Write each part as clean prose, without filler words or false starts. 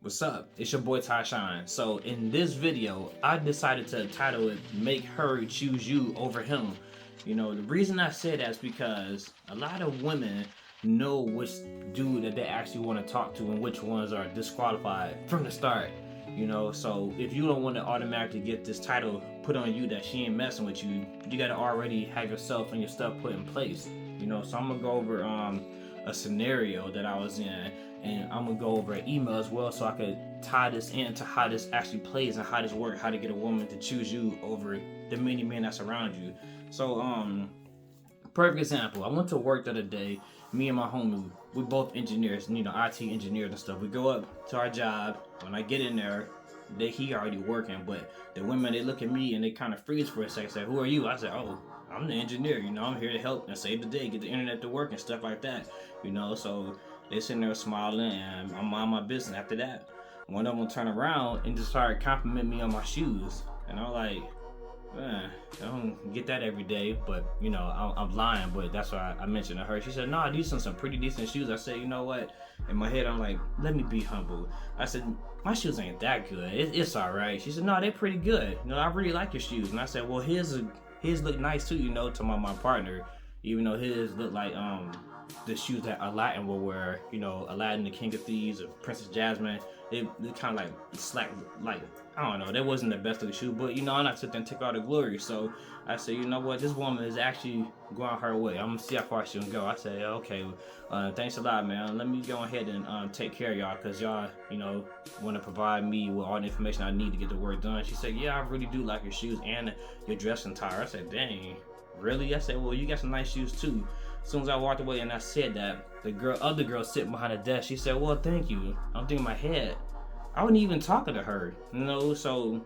What's up? It's your boy TyShawn. So in this video, I decided to title it "Make Her Choose You Over Him." You know, the reason I said that is because a lot of women know which dude that they actually want to talk to and which ones are disqualified from the start. You know, so if you don't want to automatically get this title put on you that she ain't messing with you, you gotta already have yourself and your stuff put in place. You know, so I'm gonna go over a scenario that I was in, and I'm gonna go over an email as well, so I could tie this into how this actually plays and how this works, how to get a woman to choose you over the many men that's around you. So perfect example, I went to work the other day. Me and my homie, we both engineers, you know, IT engineers and stuff. We go up to our job. When I get in there, he already working, but the women, they look at me and they kind of freeze for a second. Say, "Who are you?" I said, "Oh, I'm the engineer. You know, I'm here to help and save the day, get the internet to work and stuff like that." You know, so they sitting there smiling, and I'm on my business. After that, one of them turned around and just started complimenting me on my shoes, and I'm like, man, I don't get that every day, but you know, I'm lying, but that's why I mentioned to her. She said, "No, these are some pretty decent shoes." I said, "You know what?" In my head, I'm like, let me be humble. I said, "My shoes ain't that good. It's all right." She said, "No, they're pretty good. You know, I really like your shoes." And I said, "Well, his look nice too, you know," to my partner, even though his look like the shoes that Aladdin will wear. You know, Aladdin, the King of Thieves, or Princess Jasmine. They kind of like slack, like, I don't know, that wasn't the best of the shoe, but you know, I'm not sitting there and take all the glory. So I said, you know what, this woman is actually going her way. I'm gonna see how far she can go. I said, okay, thanks a lot, man. Let me go ahead and take care of y'all, because y'all, you know, want to provide me with all the information I need to get the work done. She said, "Yeah, I really do like your shoes and your dressing attire." I said, "Dang, really?" I said, "Well, you got some nice shoes too." As soon as I walked away and I said that, the other girl sitting behind the desk, she said, "Well, thank you." I'm thinking in my head, I wasn't even talking to her, you know. So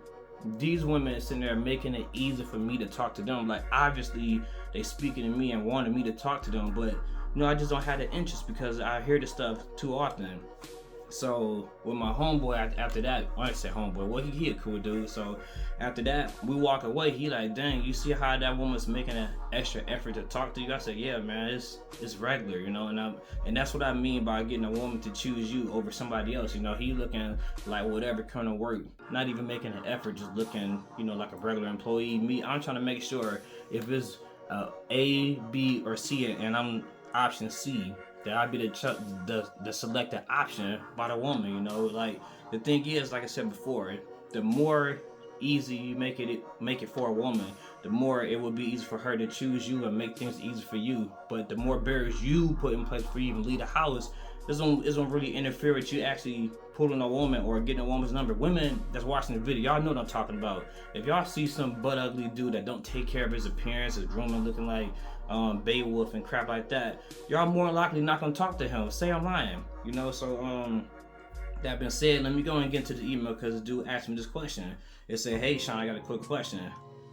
these women sitting there making it easy for me to talk to them. Like, obviously they speaking to me and wanting me to talk to them, but you know, I just don't have the interest because I hear this stuff too often. So with my homeboy, after that, I said homeboy, well, he a cool dude. So after that, we walk away. He like, "Dang, you see how that woman's making an extra effort to talk to you?" I said, "Yeah, man, it's regular, you know." And that's what I mean by getting a woman to choose you over somebody else. You know, he looking like whatever kind of work, not even making an effort, just looking, you know, like a regular employee. Me, I'm trying to make sure if it's A, B, or C, and I'm option C, that I'd be the selected option by the woman. You know, like, the thing is, like I said before, the more easy you make it for a woman, the more it will be easy for her to choose you and make things easy for you. But the more barriers you put in place for you even leave the house, it's gonna really interfere with you actually pulling a woman or getting a woman's number. Women that's watching the video, y'all know what I'm talking about. If y'all see some butt ugly dude that don't take care of his appearance, his grooming, looking like Beowulf and crap like that, y'all more likely not gonna talk to him. Say I'm lying, you know. So that being said, let me go and get into the email, because the dude asked me this question. It said, "Hey Sean, I got a quick question."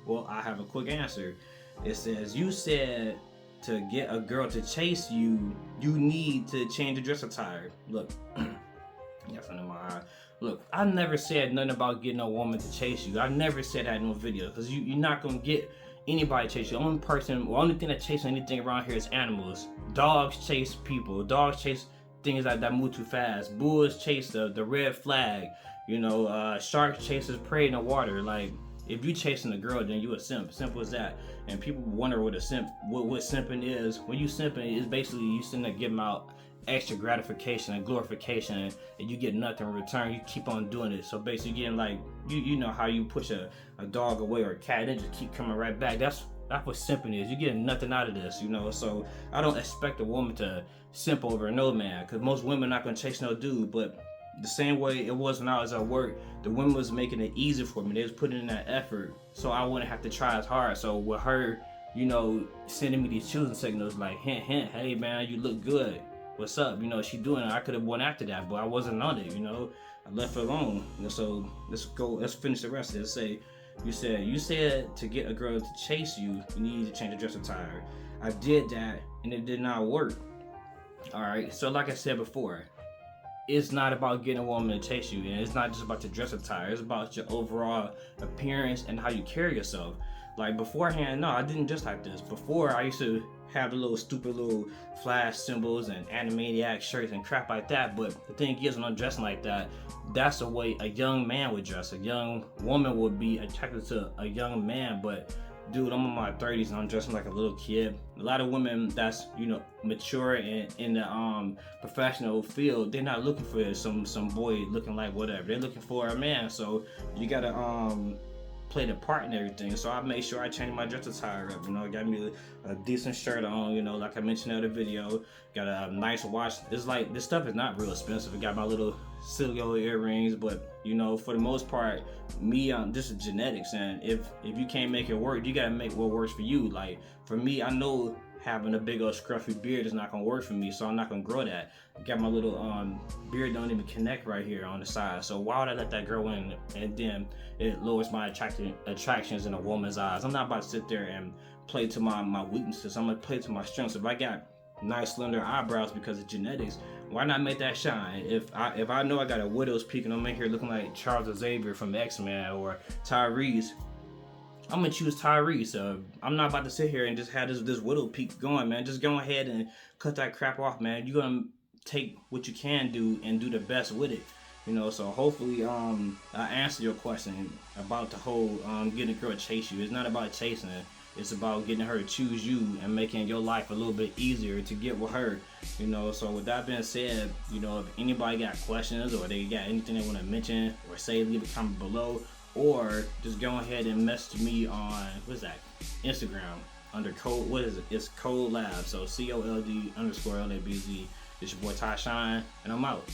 Well, I have a quick answer. It says, "You said to get a girl to chase you, you need to change your dress attire." Look, got something in my eye. Look, I never said nothing about getting a woman to chase you. I never said that in no video, because you're not gonna get anybody chase you. The only thing that chases anything around here is animals. Dogs chase people. Dogs chase things that move too fast. Bulls chase the red flag. You know, sharks chases prey in the water. Like, if you chasing a girl, then you a simp. Simple as that. And people wonder what simping is. When you simping, it's basically you sitting there giving out extra gratification and glorification, and you get nothing in return. You keep on doing it. So basically, you're getting like, you know how you push a dog away or a cat, and they just keep coming right back. That's what simping is. You're getting nothing out of this, you know. So I don't expect a woman to simp over no man, because most women not gonna chase no dude. But the same way it was when I was at work, the women was making it easy for me. They was putting in that effort, so I wouldn't have to try as hard. So with her, you know, sending me these choosing signals like, hint, hint, "Hey man, you look good. What's up?" You know, she doing it. I could have went after that, but I wasn't on it, you know. I left it alone. So let's finish the rest of it. Let's say, you said to get a girl to chase you, you need to change the dress attire. I did that, and it did not work. Alright, so like I said before, it's not about getting a woman to chase you, and it's not just about your dress attire. It's about your overall appearance and how you carry yourself. Like beforehand, no, I didn't dress like this. Before, I used to have the little stupid little flash symbols and Animaniac shirts and crap like that. But the thing is, when I'm dressing like that, that's the way a young man would dress. A young woman would be attracted to a young man. But dude, I'm in my 30s and I'm dressing like a little kid. A lot of women that's, you know, mature and in the professional field, they're not looking for some boy looking like whatever. They're looking for a man. So you gotta play the part and everything. So I made sure I changed my dress attire up. You know, got me a decent shirt on, you know, like I mentioned in the video. Got a nice watch. It's like, this stuff is not real expensive. I got my little silly old earrings, but you know, for the most part, me, this is genetics, and if you can't make it work, you gotta make what works for you. Like for me, I know having a big old scruffy beard is not gonna work for me, so I'm not gonna grow that. I got my little beard don't even connect right here on the side, so why would I let that grow in? And then it lowers my attractions in a woman's eyes. I'm not about to sit there and play to my weaknesses. I'm gonna play to my strengths. If I got nice slender eyebrows because of genetics, why not make that shine? If I know I got a widow's peak and I'm in here looking like Charles Xavier from X-Men or Tyrese, I'm gonna choose Tyrese. I'm not about to sit here and just have this widow peak going, man. Just go ahead and cut that crap off, man. You're gonna take what you can do and do the best with it, you know. So hopefully I answered your question about the whole getting a girl to chase you. It's not about chasing it. It's about getting her to choose you and making your life a little bit easier to get with her, you know. So with that being said, you know, if anybody got questions or they got anything they want to mention or say, leave a comment below, or just go ahead and message me on, what's that, Instagram under code, what is it? It's coldlabz. So COLD_LABZ. It's your boy TyShawn, and I'm out.